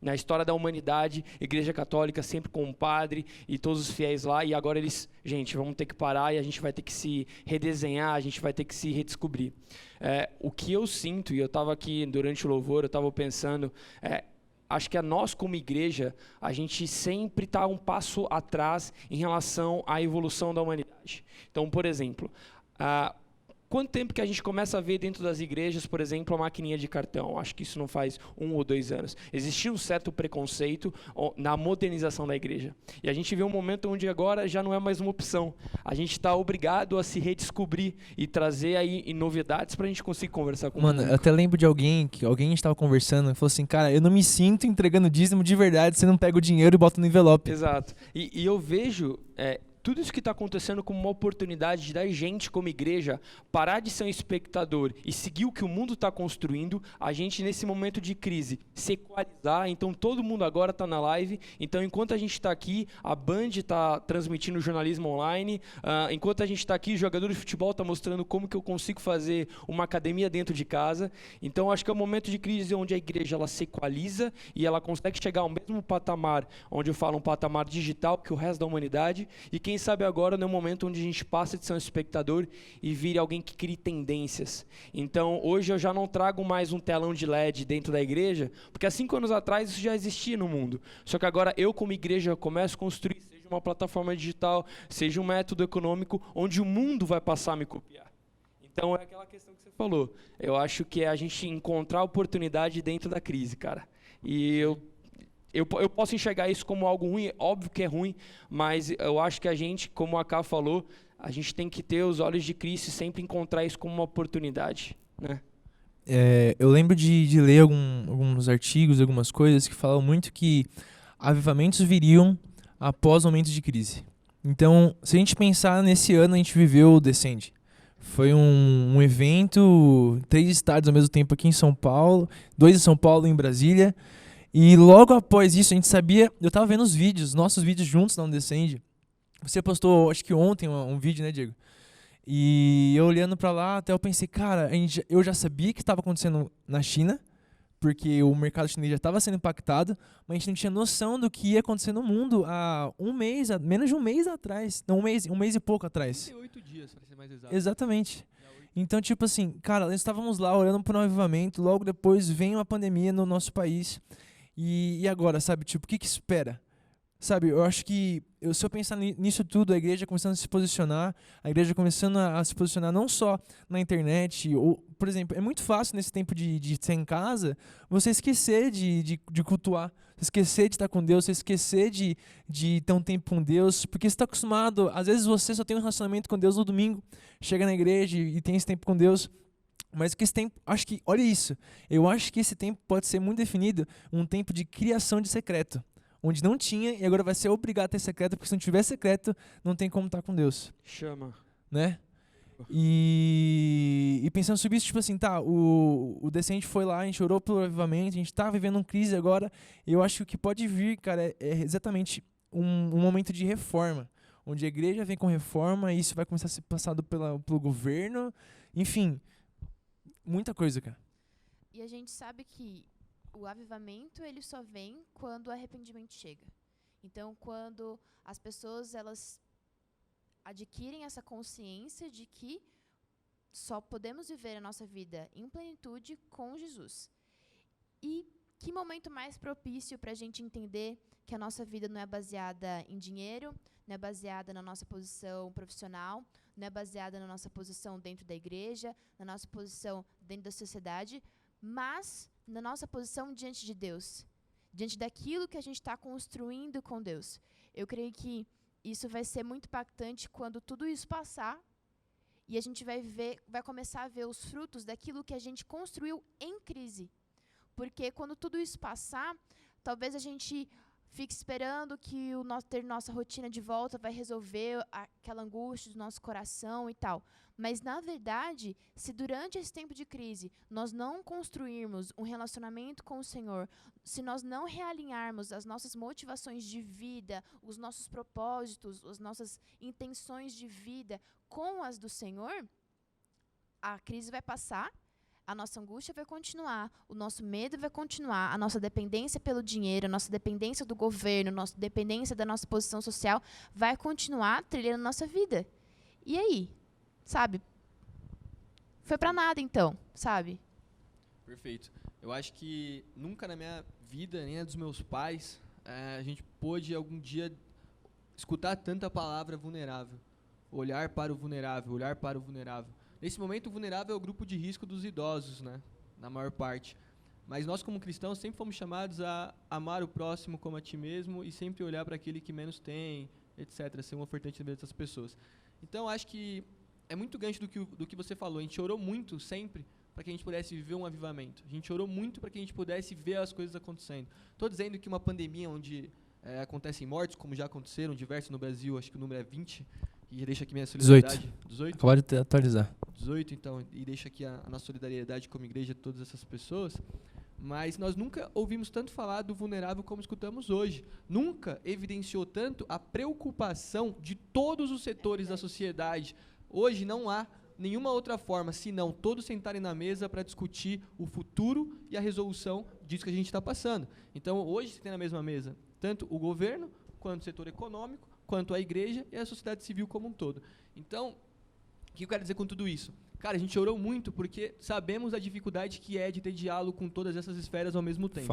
Na história da humanidade, a igreja católica sempre com o padre e todos os fiéis lá. E agora gente, vamos ter que parar e a gente vai ter que se redesenhar, a gente vai ter que se redescobrir. O que eu sinto, e eu estava aqui durante o louvor, eu estava pensando... acho que nós, como igreja, a gente sempre está um passo atrás em relação à evolução da humanidade. Então, por exemplo, quanto tempo que a gente começa a ver dentro das igrejas, por exemplo, a maquininha de cartão? Acho que isso não faz 1 ou 2 anos. Existia um certo preconceito na modernização da igreja. E a gente vê um momento onde agora já não é mais uma opção. A gente está obrigado a se redescobrir e trazer aí novidades para a gente conseguir conversar com o Mano, eu até lembro de alguém a gente estava conversando e falou assim, cara, eu não me sinto entregando dízimo de verdade, você não pega o dinheiro e bota no envelope. Exato. E eu vejo... tudo isso que está acontecendo como uma oportunidade da gente, como igreja, parar de ser um espectador e seguir o que o mundo está construindo, a gente, nesse momento de crise, se equalizar. Então, todo mundo agora está na live. Então, enquanto a gente está aqui, a Band está transmitindo jornalismo online. Enquanto a gente está aqui, o jogador de futebol está mostrando como que eu consigo fazer uma academia dentro de casa. Então, acho que é um momento de crise onde a igreja ela se equaliza e ela consegue chegar ao mesmo patamar, onde eu falo um patamar digital que o resto da humanidade. E quem sabe agora não é o momento onde a gente passa de ser um espectador e vire alguém que crie tendências. Então, hoje eu já não trago mais um telão de LED dentro da igreja, porque há 5 anos atrás isso já existia no mundo. Só que agora eu, como igreja, começo a construir, seja uma plataforma digital, seja um método econômico, onde o mundo vai passar a me copiar. Então, é aquela questão que você falou. Eu acho que é a gente encontrar oportunidade dentro da crise, cara. E eu posso enxergar isso como algo ruim, óbvio que é ruim, mas eu acho que a gente, como a Ká falou, a gente tem que ter os olhos de Cristo e sempre encontrar isso como uma oportunidade, né? Eu lembro de ler alguns artigos, algumas coisas que falam muito que avivamentos viriam após momentos de crise. Então, se a gente pensar nesse ano, a gente viveu o Descende. Foi um evento, 3 estados ao mesmo tempo aqui em São Paulo, 2 em São Paulo e em Brasília. E logo após isso, a gente sabia... Eu tava vendo os vídeos, nossos vídeos juntos na Descende. Você postou, acho que ontem, um vídeo, né, Diego? E eu olhando pra lá, até eu pensei, cara, eu já sabia que estava acontecendo na China, porque o mercado chinês já estava sendo impactado, mas a gente não tinha noção do que ia acontecer no mundo há menos de um mês atrás. Não, um mês e pouco atrás. 38 dias, para ser mais exato. Exatamente. Então, tipo assim, cara, nós estávamos lá olhando para um avivamento, logo depois vem uma pandemia no nosso país. E agora, sabe, tipo, o que espera? Sabe, eu acho que, se eu pensar nisso tudo, a igreja começando a se posicionar, a igreja começando a se posicionar não só na internet, ou, por exemplo, é muito fácil nesse tempo de ser em casa, você esquecer de cultuar, você esquecer de estar com Deus, você esquecer de ter um tempo com Deus, porque você está acostumado, às vezes você só tem um relacionamento com Deus no domingo, chega na igreja e tem esse tempo com Deus. Mas que esse tempo, olha isso, eu acho que esse tempo pode ser muito definido um tempo de criação de secreto, onde não tinha e agora vai ser obrigado a ter secreto, porque se não tiver secreto, não tem como estar com Deus. Chama. Né? E pensando sobre isso, tipo assim, tá, o Descende foi lá, a gente orou pelo avivamento, a gente tá vivendo uma crise agora, e eu acho que o que pode vir, cara, é exatamente um momento de reforma, onde a igreja vem com reforma e isso vai começar a ser passado pelo governo, enfim... Muita coisa, cara. E a gente sabe que o avivamento, ele só vem quando o arrependimento chega. Então, quando as pessoas, elas adquirem essa consciência de que só podemos viver a nossa vida em plenitude com Jesus. E que momento mais propício para a gente entender que a nossa vida não é baseada em dinheiro, não é baseada na nossa posição profissional, não é baseada na nossa posição dentro da igreja, na nossa posição dentro da sociedade, mas na nossa posição diante de Deus. diante daquilo que a gente está construindo com Deus. Eu creio que isso vai ser muito impactante quando tudo isso passar e a gente vai começar a ver os frutos daquilo que a gente construiu em crise. Porque quando tudo isso passar, talvez a gente fique esperando que ter nossa rotina de volta vai resolver aquela angústia do nosso coração e tal. Mas, na verdade, se durante esse tempo de crise nós não construirmos um relacionamento com o Senhor, se nós não realinharmos as nossas motivações de vida, os nossos propósitos, as nossas intenções de vida com as do Senhor, a crise vai passar, a nossa angústia vai continuar, o nosso medo vai continuar, a nossa dependência pelo dinheiro, a nossa dependência do governo, a nossa dependência da nossa posição social vai continuar trilhando a nossa vida. E aí? Sabe? Foi pra nada, então, sabe? Perfeito. Eu acho que nunca na minha vida, nem na dos meus pais, a gente pôde algum dia escutar tanta palavra vulnerável. Olhar para o vulnerável, olhar para o vulnerável. Nesse momento, o vulnerável é o grupo de risco dos idosos, né? Na maior parte. Mas nós, como cristãos, sempre fomos chamados a amar o próximo como a ti mesmo e sempre olhar para aquele que menos tem, etc. Ser um ofertante na vida dessas pessoas. Então, acho que é muito gancho do que você falou. A gente orou muito sempre para que a gente pudesse viver um avivamento. A gente orou muito para que a gente pudesse ver as coisas acontecendo. Estou dizendo que uma pandemia onde acontecem mortes, como já aconteceram diversos no Brasil, acho que o número é 20, e deixa aqui minha solidariedade. 18. Acabou de atualizar. 18, então, e deixa aqui a nossa solidariedade como igreja a todas essas pessoas. Mas nós nunca ouvimos tanto falar do vulnerável como escutamos hoje. Nunca evidenciou tanto a preocupação de todos os setores da sociedade. Hoje não há nenhuma outra forma, senão todos sentarem na mesa para discutir o futuro e a resolução disso que a gente está passando. Então, hoje se tem na mesma mesa tanto o governo, quanto o setor econômico, quanto a igreja e a sociedade civil como um todo. Então, o que eu quero dizer com tudo isso? Cara, a gente orou muito porque sabemos a dificuldade que é de ter diálogo com todas essas esferas ao mesmo tempo.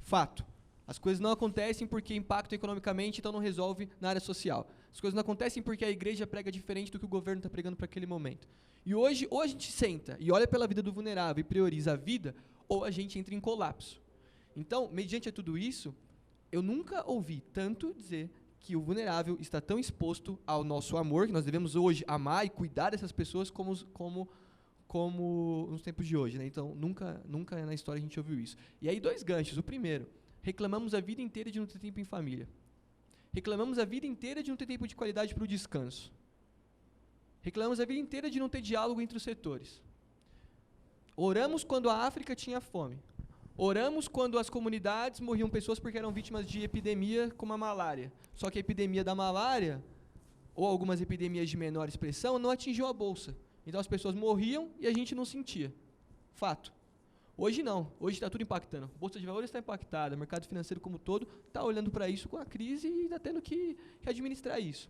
Fato. As coisas não acontecem porque impactam economicamente, então não resolve na área social. As coisas não acontecem porque a igreja prega diferente do que o governo está pregando para aquele momento. E hoje, ou a gente senta e olha pela vida do vulnerável e prioriza a vida, ou a gente entra em colapso. Então, mediante a tudo isso, eu nunca ouvi tanto dizer que o vulnerável está tão exposto ao nosso amor, que nós devemos hoje amar e cuidar dessas pessoas como nos tempos de hoje, né? Então, nunca na história a gente ouviu isso. E aí, 2 ganchos. O primeiro, reclamamos a vida inteira de não ter tempo em família. Reclamamos a vida inteira de não ter tempo de qualidade para o descanso. Reclamamos a vida inteira de não ter diálogo entre os setores. Oramos quando a África tinha fome. Oramos quando as comunidades morriam pessoas porque eram vítimas de epidemia como a malária. Só que a epidemia da malária, ou algumas epidemias de menor expressão, não atingiu a bolsa. Então as pessoas morriam e a gente não sentia. Fato. Hoje não. Hoje está tudo impactando. A bolsa de valores está impactada. O mercado financeiro como um todo está olhando para isso com a crise e está tendo que administrar isso.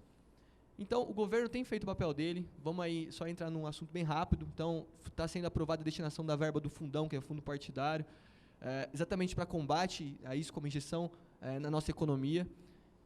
Então, o governo tem feito o papel dele. Vamos aí só entrar num assunto bem rápido. Então, está sendo aprovada a destinação da verba do fundão, que é o fundo partidário, exatamente para combate a isso como injeção na nossa economia.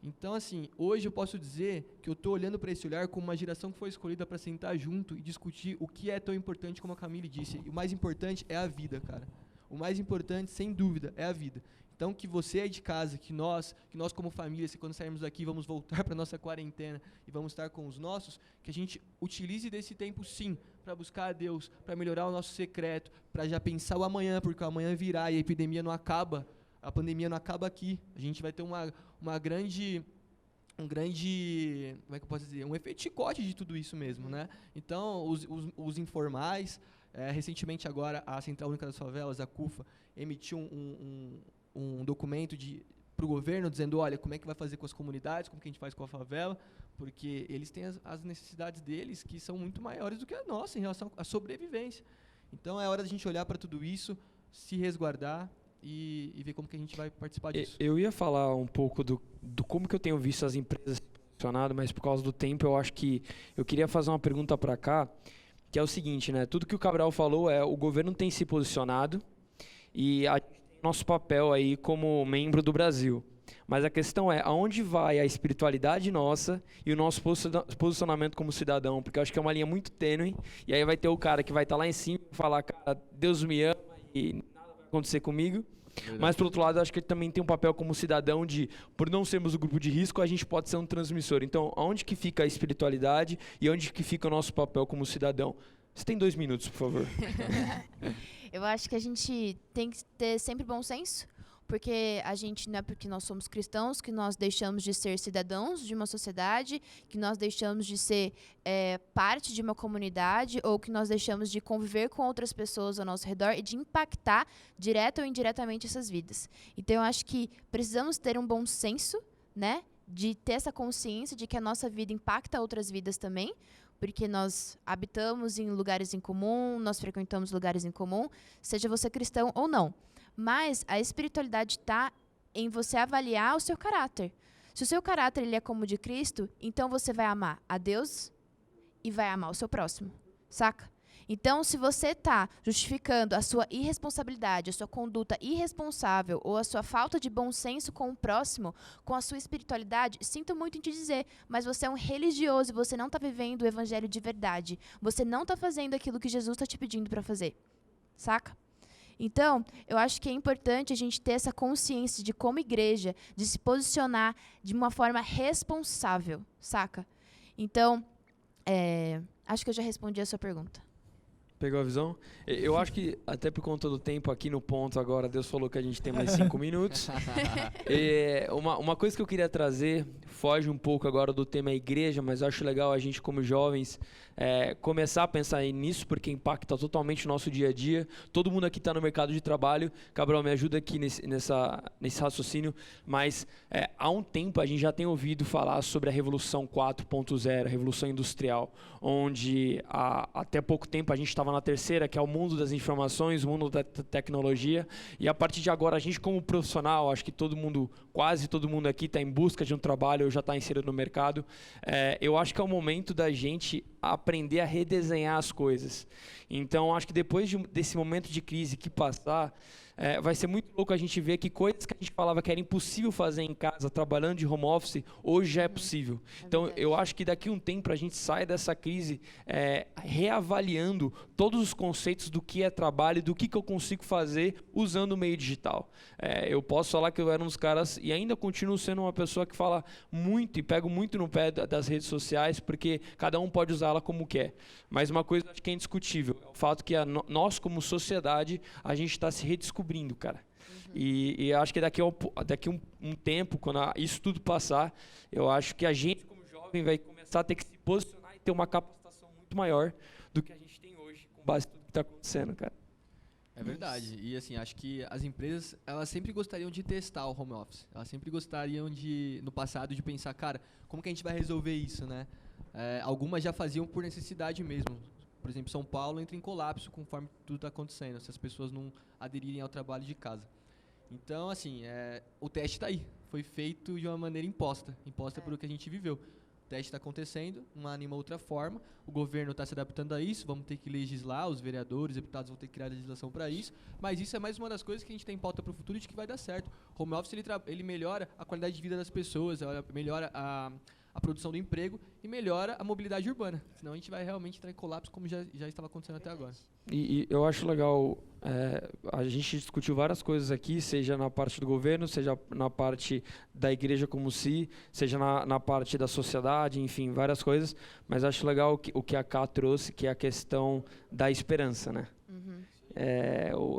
Então, assim, hoje eu posso dizer que eu estou olhando para esse olhar como uma geração que foi escolhida para sentar junto e discutir o que é tão importante, como a Camille disse. E o mais importante é a vida, cara. O mais importante, sem dúvida, é a vida. Então, que você aí de casa, que nós como família, se quando sairmos daqui vamos voltar para a nossa quarentena e vamos estar com os nossos, que a gente utilize desse tempo, sim, para buscar a Deus, para melhorar o nosso secreto, para já pensar o amanhã, porque o amanhã virá e a epidemia não acaba, a pandemia não acaba aqui. A gente vai ter um grande, como é que eu posso dizer, um efeito chicote de tudo isso mesmo, né? Então, os informais, recentemente agora a Central Única das Favelas, a CUFA, emitiu um documento para o governo dizendo, olha, como é que vai fazer com as comunidades, como que a gente faz com a favela, porque eles têm as necessidades deles que são muito maiores do que a nossa em relação à sobrevivência. Então é hora da gente olhar para tudo isso, se resguardar e ver como que a gente vai participar disso. Eu ia falar um pouco do como que eu tenho visto as empresas posicionadas, mas por causa do tempo eu acho que eu queria fazer uma pergunta para cá, que é o seguinte, né? Tudo que o Cabral falou o governo tem se posicionado e nosso papel aí como membro do Brasil. Mas a questão é, aonde vai a espiritualidade nossa e o nosso posicionamento como cidadão? Porque eu acho que é uma linha muito tênue, e aí vai ter o cara que vai estar lá em cima e falar, cara, Deus me ama e nada vai acontecer comigo. Mas, por outro lado, eu acho que ele também tem um papel como cidadão de, por não sermos o grupo de risco, a gente pode ser um transmissor. Então, aonde que fica a espiritualidade e onde que fica o nosso papel como cidadão? Você tem 2 minutos, por favor. Eu acho que a gente tem que ter sempre bom senso, porque a gente não é porque nós somos cristãos que nós deixamos de ser cidadãos de uma sociedade, que nós deixamos de ser parte de uma comunidade ou que nós deixamos de conviver com outras pessoas ao nosso redor e de impactar direta ou indiretamente essas vidas. Então, eu acho que precisamos ter um bom senso, né, de ter essa consciência de que a nossa vida impacta outras vidas também, porque nós habitamos em lugares em comum, nós frequentamos lugares em comum, seja você cristão ou não. Mas a espiritualidade está em você avaliar o seu caráter. Se o seu caráter ele é como o de Cristo, então você vai amar a Deus e vai amar o seu próximo, saca? Então, se você está justificando a sua irresponsabilidade, a sua conduta irresponsável ou a sua falta de bom senso com o próximo, com a sua espiritualidade, sinto muito em te dizer, mas você é um religioso e você não está vivendo o evangelho de verdade. Você não está fazendo aquilo que Jesus está te pedindo para fazer, saca? Então, eu acho que é importante a gente ter essa consciência de, como igreja, de se posicionar de uma forma responsável, saca? Então, acho que eu já respondi a sua pergunta. Pegou a visão? Eu acho que, até por conta do tempo aqui no ponto agora, Deus falou que a gente tem mais 5 minutos. Uma coisa que eu queria trazer, foge um pouco agora do tema igreja, mas eu acho legal a gente, como jovens, começar a pensar nisso, porque impacta totalmente o nosso dia a dia. Todo mundo aqui está no mercado de trabalho. Cabral, me ajuda aqui nesse raciocínio. Mas há um tempo a gente já tem ouvido falar sobre a Revolução 4.0, a Revolução Industrial, onde até pouco tempo a gente estava na terceira, que é o mundo das informações, o mundo da tecnologia. E a partir de agora, a gente como profissional, acho que quase todo mundo aqui está em busca de um trabalho ou já está inserido no mercado. Eu acho que é o momento da gente aprender a redesenhar as coisas. Então, acho que depois desse momento de crise que passar, vai ser muito louco a gente ver que coisas que a gente falava que era impossível fazer em casa, trabalhando de home office, hoje já é possível. Então, eu acho que daqui a um tempo a gente sai dessa crise reavaliando todos os conceitos do que é trabalho e do que eu consigo fazer usando o meio digital. Eu posso falar que eu era um dos caras, e ainda continuo sendo uma pessoa que fala muito e pego muito no pé das redes sociais, porque cada um pode usá-la como quer. Mas uma coisa que é indiscutível é o fato que nós, como sociedade, a gente está se redescobrindo, cara. E acho que daqui um tempo, quando isso tudo passar, eu acho que a gente, como jovem, vai começar a ter que se posicionar e ter uma capacitação muito maior do que a gente tem hoje, com base em tudo que está acontecendo, cara. É verdade. E assim, acho que as empresas, elas sempre gostariam de testar o home office. Elas sempre gostariam no passado, de pensar, cara, como que a gente vai resolver isso, né? Algumas já faziam por necessidade mesmo. Por exemplo, São Paulo entra em colapso conforme tudo está acontecendo, se as pessoas não aderirem ao trabalho de casa. Então, assim, o teste está aí. Foi feito de uma maneira imposta por o que a gente viveu. O teste está acontecendo, uma anima outra forma, o governo está se adaptando a isso, vamos ter que legislar, os vereadores, os deputados vão ter que criar legislação para isso, mas isso é mais uma das coisas que a gente tem em pauta para o futuro e de que vai dar certo. O home office ele melhora a qualidade de vida das pessoas, melhora a produção do emprego e melhora a mobilidade urbana. Senão a gente vai realmente entrar em colapso, como já estava acontecendo até agora. E eu acho legal, a gente discutiu várias coisas aqui, seja na parte do governo, seja na parte da igreja como si, seja na parte da sociedade, enfim, várias coisas, mas acho legal o que a Ká trouxe, que é a questão da esperança, né?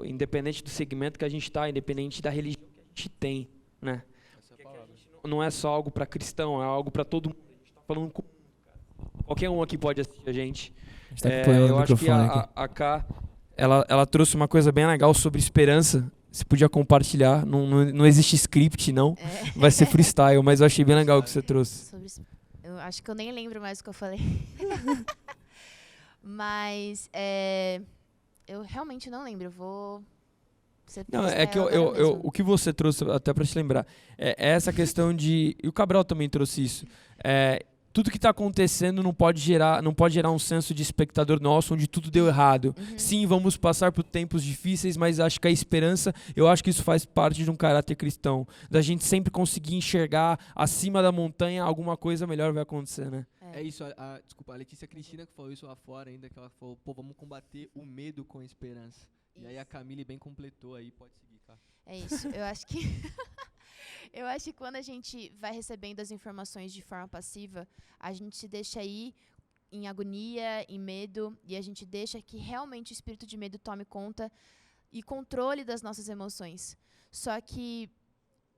Independente do segmento que a gente está, independente da religião que a gente tem, né? Não é só algo para cristão, é algo para todo mundo. A gente está falando com qualquer um aqui pode assistir a gente. Eu acho que a Ká, ela trouxe uma coisa bem legal sobre esperança. Você podia compartilhar. Não existe script, não. Vai ser freestyle, mas eu achei bem legal o que você trouxe. Eu acho que eu nem lembro mais o que eu falei. Mas eu realmente não lembro. Eu vou... Não, é que o que você trouxe, até para te lembrar, é essa questão de... E o Cabral também trouxe isso. Tudo que está acontecendo não pode gerar um senso de espectador nosso, onde tudo deu errado. Sim, vamos passar por tempos difíceis, mas acho que a esperança, eu acho que isso faz parte de um caráter cristão. Da gente sempre conseguir enxergar acima da montanha alguma coisa melhor vai acontecer, né? É isso, desculpa, a Letícia Cristina que falou isso lá fora ainda, que ela falou, vamos combater o medo com a esperança. E aí a Camille bem completou aí, pode seguir, tá? É isso. Eu acho que eu acho que quando a gente vai recebendo as informações de forma passiva, a gente se deixa ir em agonia, em medo, e a gente deixa que realmente o espírito de medo tome conta e controle das nossas emoções. Só que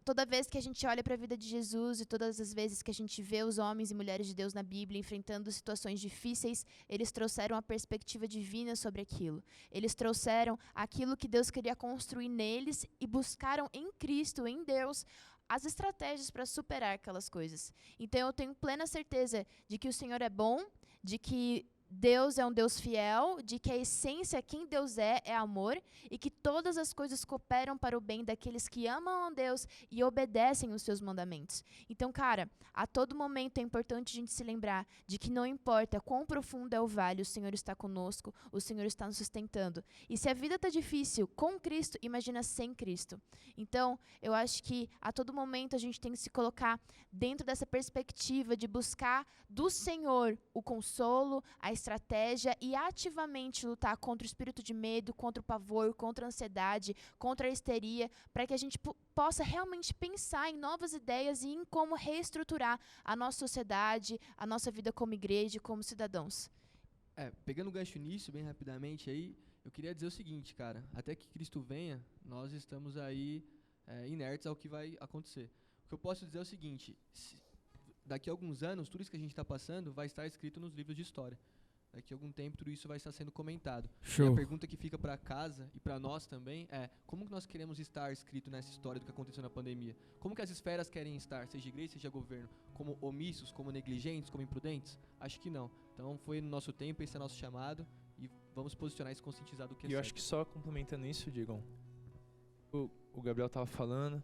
toda vez que a gente olha para a vida de Jesus e todas as vezes que a gente vê os homens e mulheres de Deus na Bíblia enfrentando situações difíceis, eles trouxeram a perspectiva divina sobre aquilo. Eles trouxeram aquilo que Deus queria construir neles e buscaram em Cristo, em Deus, as estratégias para superar aquelas coisas. Então eu tenho plena certeza de que o Senhor é bom, de que Deus é um Deus fiel, de que a essência, quem Deus é amor, e que todas as coisas cooperam para o bem daqueles que amam a Deus e obedecem os seus mandamentos. Então, cara, a todo momento é importante a gente se lembrar de que não importa quão profundo é o vale, o Senhor está conosco, o Senhor está nos sustentando. E se a vida está difícil com Cristo, imagina sem Cristo. Então, eu acho que a todo momento a gente tem que se colocar dentro dessa perspectiva de buscar do Senhor o consolo, a estratégia e ativamente lutar contra o espírito de medo, contra o pavor, contra a ansiedade, contra a histeria, para que a gente possa realmente pensar em novas ideias e em como reestruturar a nossa sociedade, a nossa vida como igreja, como cidadãos. Pegando o gancho nisso, bem rapidamente aí, eu queria dizer o seguinte, cara, até que Cristo venha, nós estamos aí inertes ao que vai acontecer. O que eu posso dizer é o seguinte, daqui a alguns anos, tudo isso que a gente está passando vai estar escrito nos livros de história. Daqui a algum tempo, tudo isso vai estar sendo comentado. Show. E a pergunta que fica para casa e para nós também é: como que nós queremos estar escrito nessa história do que aconteceu na pandemia? Como que as esferas querem estar, seja igreja, seja governo? Como omissos, como negligentes, como imprudentes? Acho que não. Então, foi no nosso tempo, esse é nosso chamado e vamos posicionar e se conscientizar do que é E eu certo. acho que só complementando isso, Diego, o Gabriel estava falando,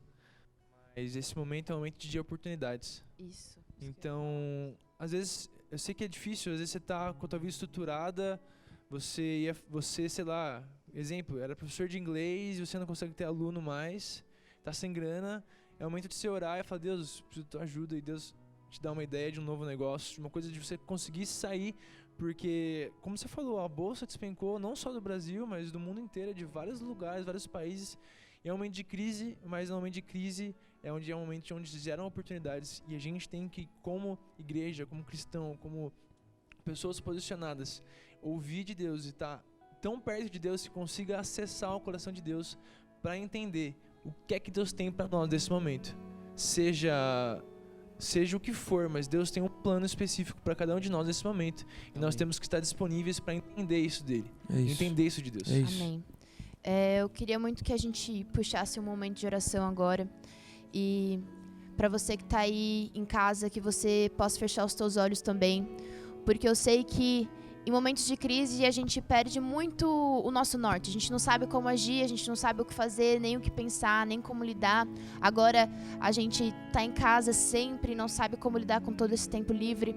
mas esse momento é um momento de oportunidades. Isso. Então, às vezes, eu sei que é difícil, às vezes você tá com a tua vida estruturada, você, sei lá, exemplo, era professor de inglês e você não consegue ter aluno mais, tá sem grana, é o momento de você orar e falar: Deus, preciso da tua ajuda, e Deus te dá uma ideia de um novo negócio, de uma coisa de você conseguir sair, porque, como você falou, a bolsa despencou não só do Brasil, mas do mundo inteiro, de vários lugares, vários países. É um momento de crise, mas no momento de crise é um momento onde se geram oportunidades, e a gente tem que, como igreja, como cristão, como pessoas posicionadas, ouvir de Deus e estar tão perto de Deus que consiga acessar o coração de Deus para entender o que é que Deus tem para nós nesse momento. Seja o que for, mas Deus tem um plano específico para cada um de nós nesse momento. E nós temos que estar disponíveis para entender isso dele. Entender isso de Deus. Amém. Eu queria muito que a gente puxasse um momento de oração agora. E para você que está aí em casa, que você possa fechar os teus olhos também. Porque eu sei que em momentos de crise a gente perde muito o nosso norte. A gente não sabe como agir, a gente não sabe o que fazer, nem o que pensar, nem como lidar. Agora a gente está em casa sempre, não sabe como lidar com todo esse tempo livre.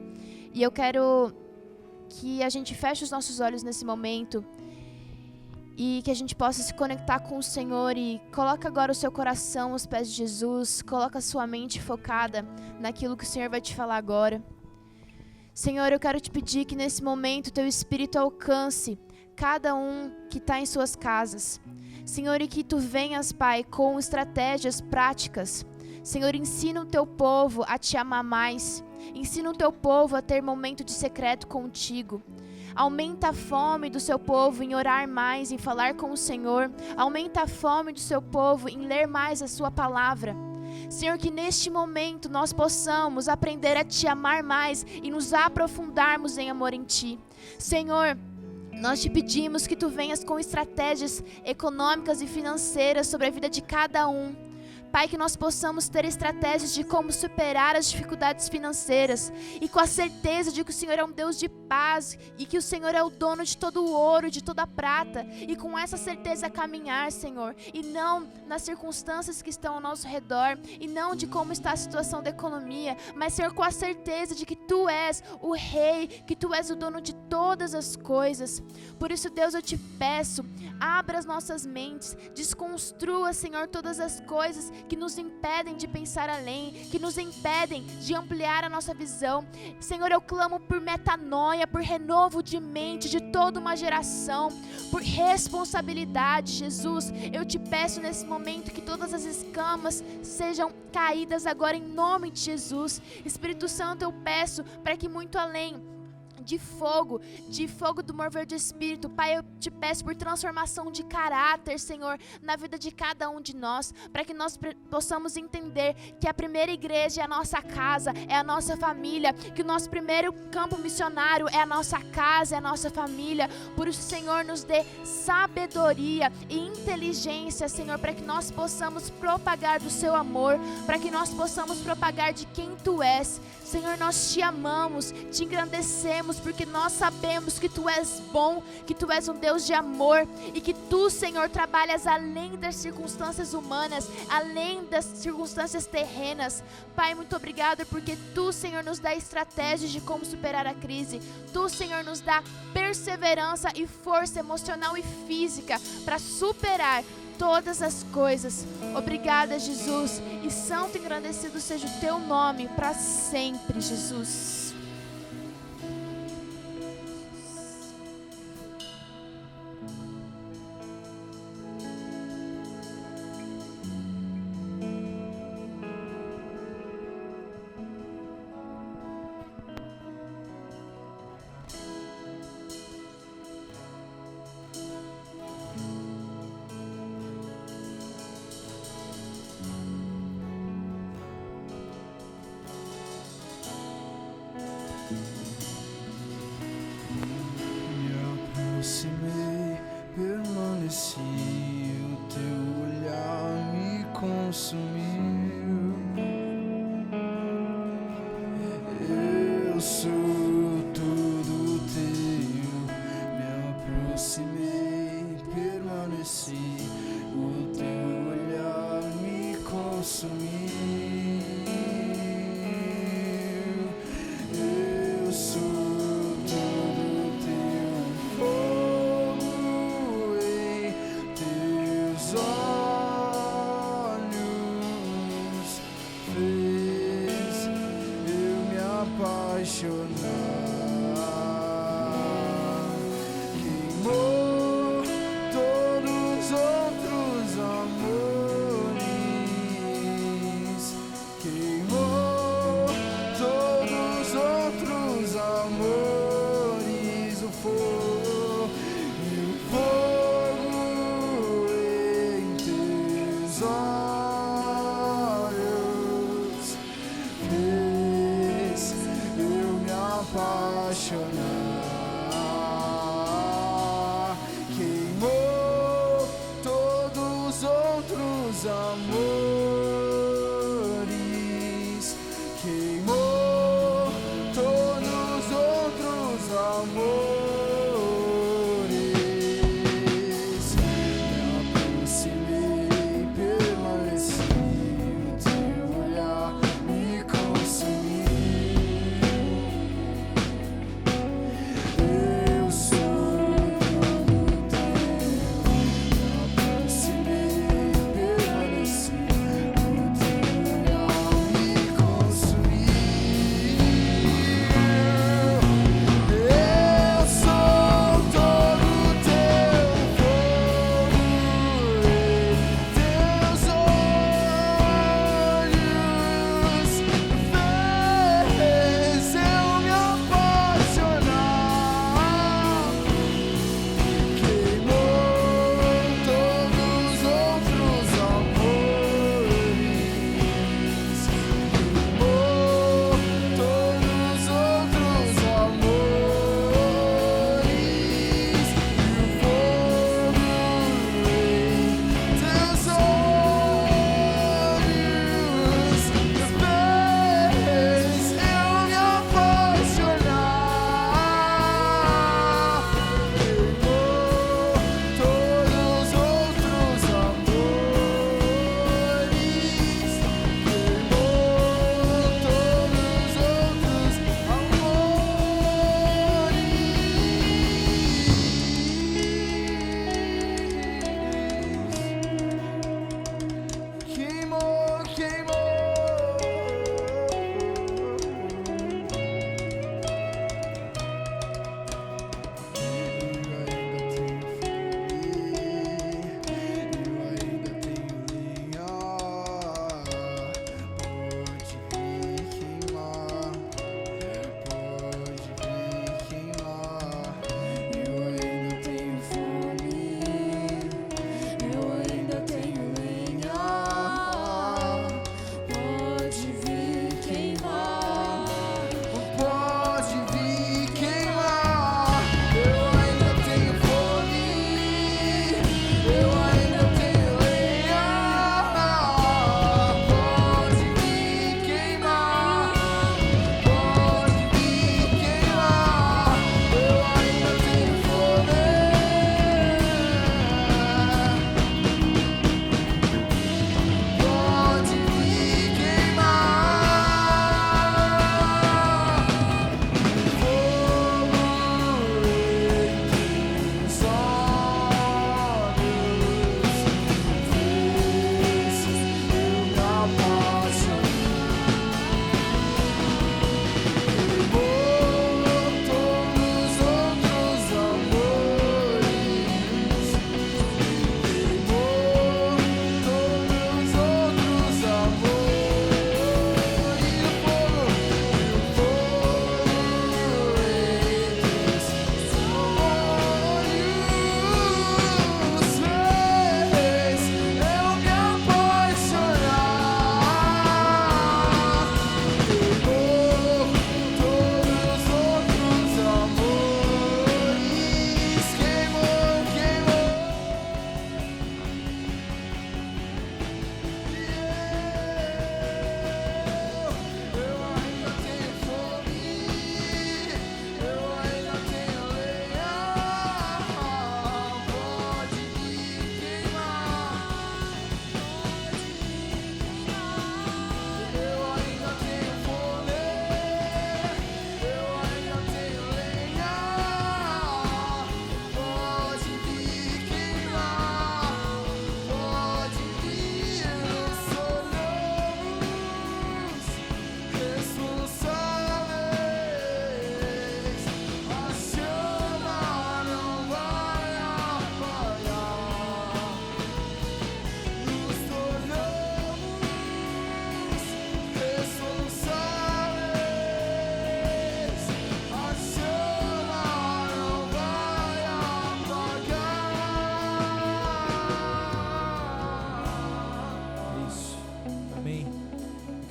E eu quero que a gente feche os nossos olhos nesse momento e que a gente possa se conectar com o Senhor, e coloca agora o seu coração aos pés de Jesus, coloca a sua mente focada naquilo que o Senhor vai te falar agora. Senhor, eu quero te pedir que nesse momento teu Espírito alcance cada um que está em suas casas. Senhor, e que tu venhas, Pai, com estratégias práticas. Senhor, ensina o teu povo a te amar mais. Ensina o teu povo a ter momento de secreto contigo. Aumenta a fome do seu povo em orar mais, em falar com o Senhor. Aumenta a fome do seu povo em ler mais a sua palavra. Senhor, que neste momento nós possamos aprender a te amar mais e nos aprofundarmos em amor em ti. Senhor, nós te pedimos que tu venhas com estratégias econômicas e financeiras sobre a vida de cada um. Pai, que nós possamos ter estratégias de como superar as dificuldades financeiras e com a certeza de que o Senhor é um Deus de paz e que o Senhor é o dono de todo o ouro, de toda a prata, e com essa certeza caminhar, Senhor, e não nas circunstâncias que estão ao nosso redor, e não de como está a situação da economia, mas, Senhor, com a certeza de que tu és o Rei, que tu és o dono de todas as coisas. Por isso, Deus, eu te peço, abra as nossas mentes, desconstrua, Senhor, todas as coisas que nos impedem de pensar além, que nos impedem de ampliar a nossa visão. Senhor, eu clamo por metanoia, por renovo de mente de toda uma geração, por responsabilidade, Jesus. Eu te peço nesse momento que todas as escamas sejam caídas agora em nome de Jesus. Espírito Santo, eu peço para que muito além de fogo do mover de espírito, Pai, eu te peço por transformação de caráter, Senhor, na vida de cada um de nós, para que nós possamos entender que a primeira igreja é a nossa casa, é a nossa família, que o nosso primeiro campo missionário é a nossa casa, é a nossa família. Por isso, Senhor, nos dê sabedoria e inteligência, Senhor, para que nós possamos propagar do seu amor, para que nós possamos propagar de quem tu és. Senhor, nós te amamos, te engrandecemos, porque nós sabemos que tu és bom, que tu és um Deus de amor e que tu, Senhor, trabalhas além das circunstâncias humanas, além das circunstâncias terrenas. Pai, muito obrigado porque tu, Senhor, nos dá estratégias de como superar a crise. Tu, Senhor, nos dá perseverança e força emocional e física para superar todas as coisas. Obrigada, Jesus, e santo e engrandecido seja o teu nome para sempre, Jesus. Aproximei, permaneci, o teu olhar me consumiu. Eu sou todo teu. Me aproximei, permaneci, o teu olhar me consumiu. Eu sou queimou todos os outros amores.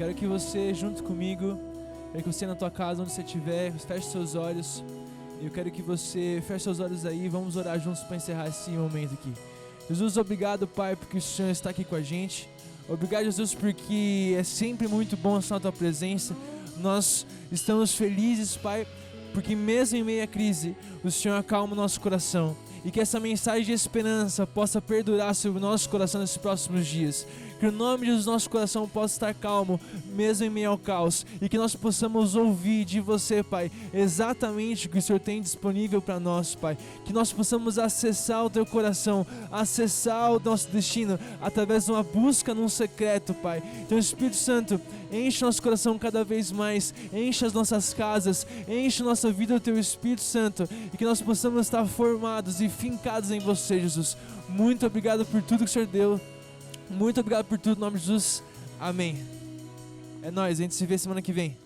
quero que você, junto comigo, quero que você na tua casa, onde você estiver, feche seus olhos. Eu quero que você feche seus olhos aí, vamos orar juntos para encerrar esse momento aqui. Jesus, obrigado, Pai, porque o Senhor está aqui com a gente. Obrigado, Jesus, porque é sempre muito bom estar na tua presença. Nós estamos felizes, Pai, porque mesmo em meio à crise, o Senhor acalma o nosso coração. E que essa mensagem de esperança possa perdurar sobre o nosso coração nesses próximos dias. Que o nome de Jesus, nosso coração possa estar calmo, mesmo em meio ao caos. E que nós possamos ouvir de você, Pai, exatamente o que o Senhor tem disponível para nós, Pai. Que nós possamos acessar o teu coração, acessar o nosso destino, através de uma busca num secreto, Pai. Então, Espírito Santo, enche nosso coração cada vez mais, enche as nossas casas, enche nossa vida do teu Espírito Santo. E que nós possamos estar formados e fincados em você, Jesus. Muito obrigado por tudo que o Senhor deu. Muito obrigado por tudo, em nome de Jesus. Amém. É nóis, a gente se vê semana que vem.